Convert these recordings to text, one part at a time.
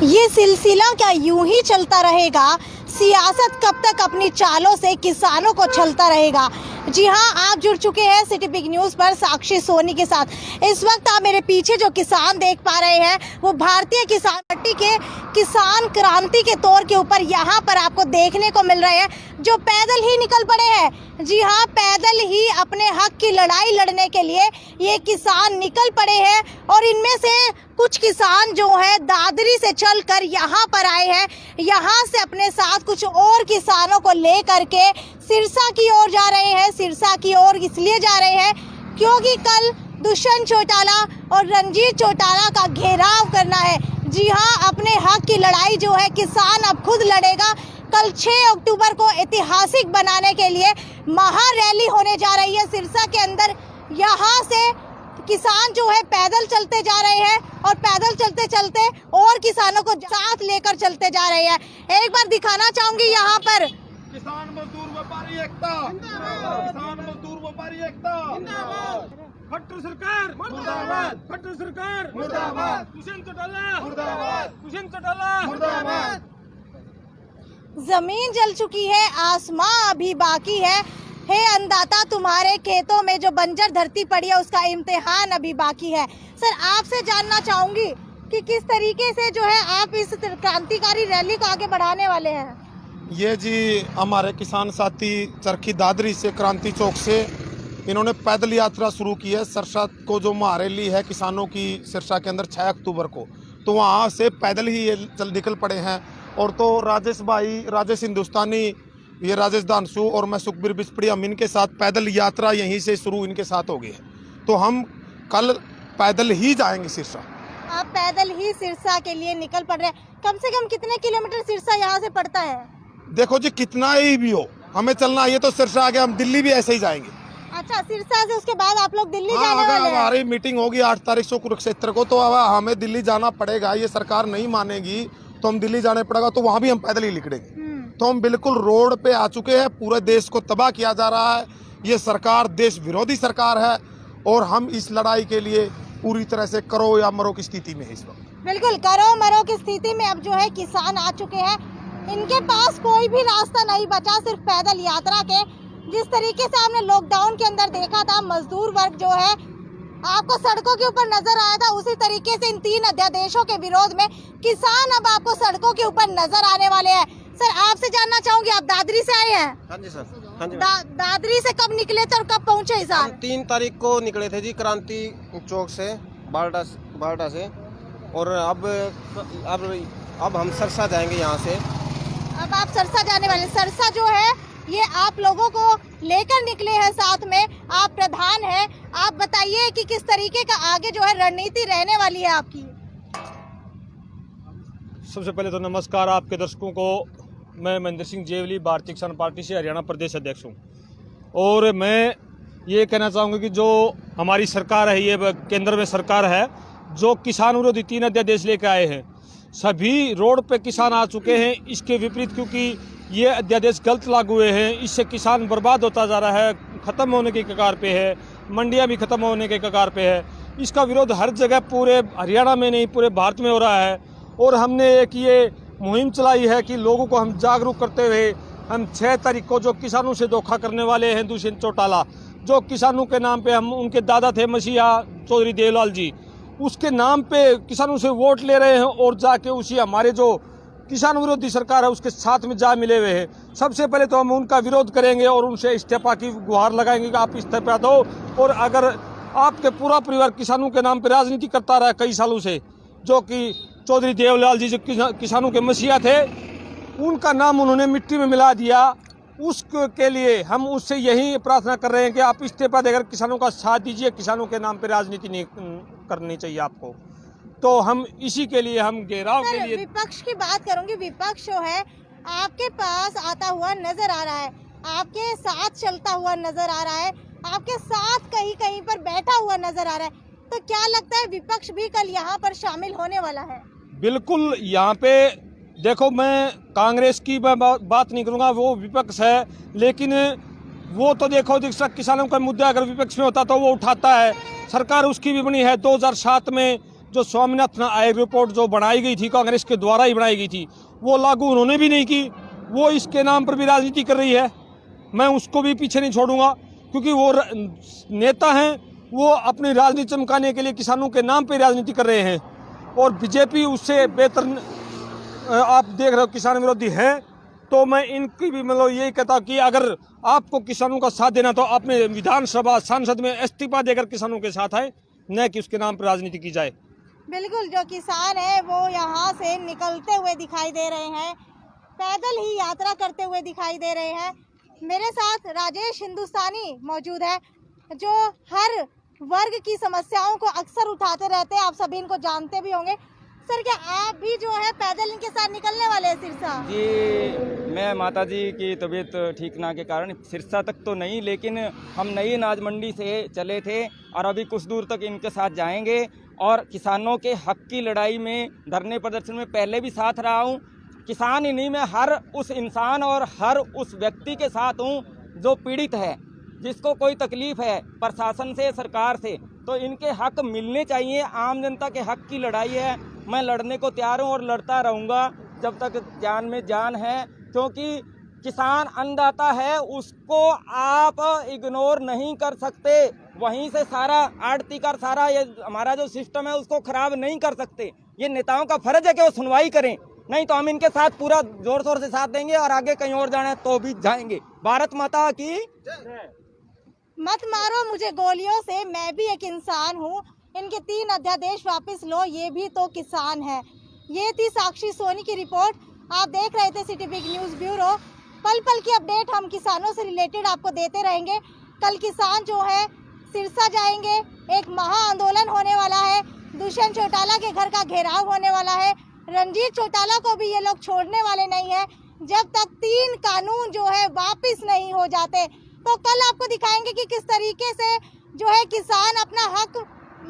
ये सिलसिला क्या यूं ही चलता रहेगा? सियासत कब तक अपनी चालों से किसानों को छलता रहेगा? जी हाँ, आप जुड़ चुके हैं सिटी बिग न्यूज़ पर साक्षी सोनी के साथ। इस वक्त आप मेरे पीछे जो किसान देख पा रहे हैं वो भारतीय किसान पार्टी के किसान क्रांति के तौर के ऊपर यहाँ पर आपको देखने को मिल रहे हैं, जो पैदल ही निकल पड़े हैं। जी हाँ, पैदल ही अपने हक की लड़ाई लड़ने के लिए ये किसान निकल पड़े हैं। और इनमें से कुछ किसान जो है दादरी से चलकर यहाँ पर आए हैं, यहाँ से अपने साथ कुछ और किसानों को ले करके सिरसा की ओर जा रहे हैं। सिरसा की ओर इसलिए जा रहे हैं क्योंकि कल दुष्यंत चौटाला और रंजीत चौटाला का घेराव करना है। जी हाँ, अपने हक की लड़ाई जो है किसान अब खुद लड़ेगा। कल 6 अक्टूबर को ऐतिहासिक बनाने के लिए महा रैली होने जा रही है सिरसा के अंदर। यहाँ से किसान जो है पैदल चलते जा रहे हैं और पैदल चलते चलते और किसानों को साथ लेकर चलते जा रहे हैं। एक बार दिखाना चाहूंगी यहाँ पर किसान मजदूर व्यापारी एकता, किसान मजदूर व्यापारी एकता, खट्टर सरकार मुर्दाबाद, खट्टर सरकार मुर्दाबाद, दुष्यंत चौटाला मुर्दाबाद, दुष्यंत चौटाला मुर्दाबाद। जमीन जल चुकी है, आसमां अभी बाकी है। हे अन्नदाता, तुम्हारे खेतों में जो बंजर धरती पड़ी है उसका इम्तिहान अभी बाकी है। सर, आपसे जानना चाहूंगी कि किस तरीके से जो है आप इस क्रांतिकारी रैली को आगे बढ़ाने वाले हैं? ये जी हमारे किसान साथी चरखी दादरी से क्रांति चौक से इन्होंने पैदल यात्रा शुरू की है। सिरसा को जो महारैली है किसानों की सिरसा के अंदर 6 अक्टूबर को, तो वहाँ से पैदल ही ये निकल पड़े हैं। और तो राजेश भाई, राजेश हिंदुस्तानी, ये राजेश दानसू और मैं सुखबीर बिस्पड़ी, हम इनके साथ पैदल यात्रा यहीं से शुरू इनके साथ हो गई है। तो हम कल पैदल ही जाएंगे सिरसा। आप पैदल ही सिरसा के लिए निकल पड़ रहे हैं। कम से कम कितने किलोमीटर सिरसा यहाँ से पड़ता है? देखो जी, कितना ही भी हो हमें चलना, ये तो सिरसा आगे हम दिल्ली भी ऐसे ही जाएंगे। अच्छा, सिरसा से उसके बाद आप लोग दिल्ली जाने वाले हैं? हमारी मीटिंग होगी 8 तारीख को कुरुक्षेत्र को, तो अब हमें दिल्ली जाना पड़ेगा। ये सरकार नहीं मानेगी तो हम दिल्ली जाने पड़ेगा, तो वहाँ भी हम पैदल ही निकलेंगे। तो हम बिल्कुल रोड पे आ चुके हैं। पूरे देश को तबाह किया जा रहा है। ये सरकार देश विरोधी सरकार है और हम इस लड़ाई के लिए पूरी तरह से करो या मरो की स्थिति में है इस वक्त। बिल्कुल करो मरो की स्थिति में अब जो है किसान आ चुके हैं। इनके पास कोई भी रास्ता नहीं बचा, सिर्फ पैदल यात्रा के। जिस तरीके से हमने लॉकडाउन के अंदर देखा था, मजदूर वर्ग जो है आपको सड़कों के ऊपर नजर आया था, उसी तरीके से इन 3 अध्यादेशों के विरोध में किसान अब आपको सड़कों के ऊपर नजर आने वाले हैं। सर, आपसे जानना चाहूंगी, आप दादरी से आए हैं? हाँ जी सर, हाँ जी। दादरी से कब निकले थे और कब पहुंचे इस हम 3 तारीख को निकले थे जी क्रांति चौक से, बारडा से। और अब हम सरसा जाएंगे यहाँ से। अब आप सरसा जाने वाले। सरसा जो है ये आप लोगों को लेकर निकले हैं, साथ में आप प्रधान हैं। आप बताइए कि किस तरीके का आगे जो है रणनीति रहने वाली है आपकी? सबसे पहले तो नमस्कार आपके दर्शकों को। मैं महेंद्र सिंह जेवली, भारतीय किसान पार्टी से हरियाणा प्रदेश अध्यक्ष हूँ। और मैं ये कहना चाहूँगा कि जो हमारी सरकार है, ये केंद्र में सरकार है जो किसान विरोधी 3 अध्यादेश लेकर आए हैं। सभी रोड पे किसान आ चुके हैं। इसके विपरीत, क्योंकि ये अध्यादेश गलत लागू हुए हैं, इससे किसान बर्बाद होता जा रहा है, ख़त्म होने की कगार पे है, मंडियाँ भी ख़त्म होने के कगार पे है। इसका विरोध हर जगह, पूरे हरियाणा में नहीं पूरे भारत में हो रहा है। और हमने एक ये मुहिम चलाई है कि लोगों को हम जागरूक करते हुए हम 6 तारीख को जो किसानों से धोखा करने वाले हैं दुष्यंत चौटाला, जो किसानों के नाम पे, हम उनके दादा थे मसीहा चौधरी देवलाल जी, उसके नाम पे किसानों से वोट ले रहे हैं और जाके उसी हमारे जो किसान विरोधी सरकार है उसके साथ में जा मिले हुए हैं। सबसे पहले तो हम उनका विरोध करेंगे और उनसे इस्तीफा की गुहार लगाएंगे कि आप इस्तीफा दो। और अगर आपके पूरा परिवार किसानों के नाम पर राजनीति करता रहा कई सालों से, जो कि चौधरी देवलाल जी जो किसानों के मसीहा थे, उनका नाम उन्होंने मिट्टी में मिला दिया, उसके लिए हम उससे यही प्रार्थना कर रहे हैं कि आप इस्तीफा देकर किसानों का साथ दीजिए। किसानों के नाम पर राजनीति नहीं करनी चाहिए आपको। तो हम इसी के लिए हम घेराव के लिए। विपक्ष की बात करूंगी। विपक्ष जो है आपके पास आता हुआ नजर आ रहा है, आपके साथ चलता हुआ नजर आ रहा है, आपके साथ कहीं कहीं पर बैठा हुआ नजर आ रहा है। तो क्या लगता है विपक्ष भी कल यहाँ पर शामिल होने वाला है? बिल्कुल। यहाँ पे देखो, मैं कांग्रेस की बात नहीं करूँगा, वो विपक्ष है, लेकिन वो तो देखो जिस किसानों का मुद्दा अगर विपक्ष में होता तो वो उठाता है। सरकार उसकी भी बनी है। 2007 में जो स्वामीनाथन आयोग रिपोर्ट जो बनाई गई थी, कांग्रेस के द्वारा ही बनाई गई थी, वो लागू उन्होंने भी नहीं की। वो इसके नाम पर भी राजनीति कर रही है। मैं उसको भी पीछे नहीं छोड़ूंगा, क्योंकि वो नेता हैं, वो अपनी राजनीति चमकाने के लिए किसानों के नाम पे राजनीति कर रहे हैं। और बीजेपी उससे बेहतर, आप देख रहे हो, किसान विरोधी है। तो मैं इनकी भी मतलब यही कहता कि अगर आपको किसानों का साथ देना तो अपने विधानसभा सांसद में इस्तीफा देकर किसानों के साथ आए, न कि उसके नाम पर राजनीति की जाए। बिल्कुल, जो किसान है वो यहाँ से निकलते हुए दिखाई दे रहे हैं, पैदल ही यात्रा करते हुए दिखाई दे रहे हैं। मेरे साथ राजेश हिंदुस्तानी मौजूद है, जो हर वर्ग की समस्याओं को अक्सर उठाते रहते हैं। आप सभी इनको जानते भी होंगे। सर, क्या आप भी जो है पैदल इनके साथ निकलने वाले हैं सिरसा? जी, मैं माता जी की तबीयत ठीक ना के कारण सिरसा तक तो नहीं, लेकिन हम नई अनाज मंडी से चले थे और अभी कुछ दूर तक इनके साथ जाएंगे। और किसानों के हक की लड़ाई में, धरने प्रदर्शन में पहले भी साथ रहा हूँ। किसान ही नहीं, मैं हर उस इंसान और हर उस व्यक्ति के साथ हूँ जो पीड़ित है, जिसको कोई तकलीफ है प्रशासन से, सरकार से। तो इनके हक मिलने चाहिए। आम जनता के हक की लड़ाई है, मैं लड़ने को तैयार हूँ और लड़ता रहूँगा जब तक जान में जान है। क्योंकि किसान अन्नदाता है, उसको आप इग्नोर नहीं कर सकते। वहीं से सारा आड़ती का सारा ये हमारा जो सिस्टम है उसको खराब नहीं कर सकते। ये नेताओं का फर्ज है कि वो सुनवाई करें, नहीं तो हम इनके साथ पूरा जोर शोर से साथ देंगे और आगे कहीं और जाना है तो भी जाएंगे। भारत माता की मत मारो मुझे गोलियों से, मैं भी एक इंसान हूँ। इनके 3 अध्यादेश वापस लो, ये भी तो किसान है। ये थी साक्षी सोनी की रिपोर्ट। आप देख रहे थे सिटी बिग न्यूज़ ब्यूरो। पल पल की अपडेट हम किसानों से रिलेटेड आपको देते रहेंगे। कल किसान जो है सिरसा जाएंगे, एक महा आंदोलन होने वाला है। दुष्यंत चौटाला के घर का घेराव होने वाला है। रणजीत चौटाला को भी ये लोग छोड़ने वाले नहीं है जब तक 3 कानून जो है वापस नहीं हो जाते। तो कल आपको दिखाएंगे कि किस तरीके से जो है किसान अपना हक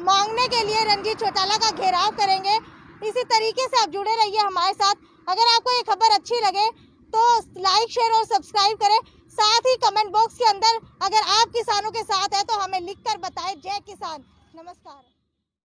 मांगने के लिए रणजीत चौटाला का घेराव करेंगे। इसी तरीके से आप जुड़े रहिए हमारे साथ। अगर आपको ये खबर अच्छी लगे तो लाइक, शेयर और सब्सक्राइब करें। साथ ही कमेंट बॉक्स के अंदर अगर आप किसानों के साथ हैं तो हमें लिखकर बताएं। जय किसान। नमस्कार।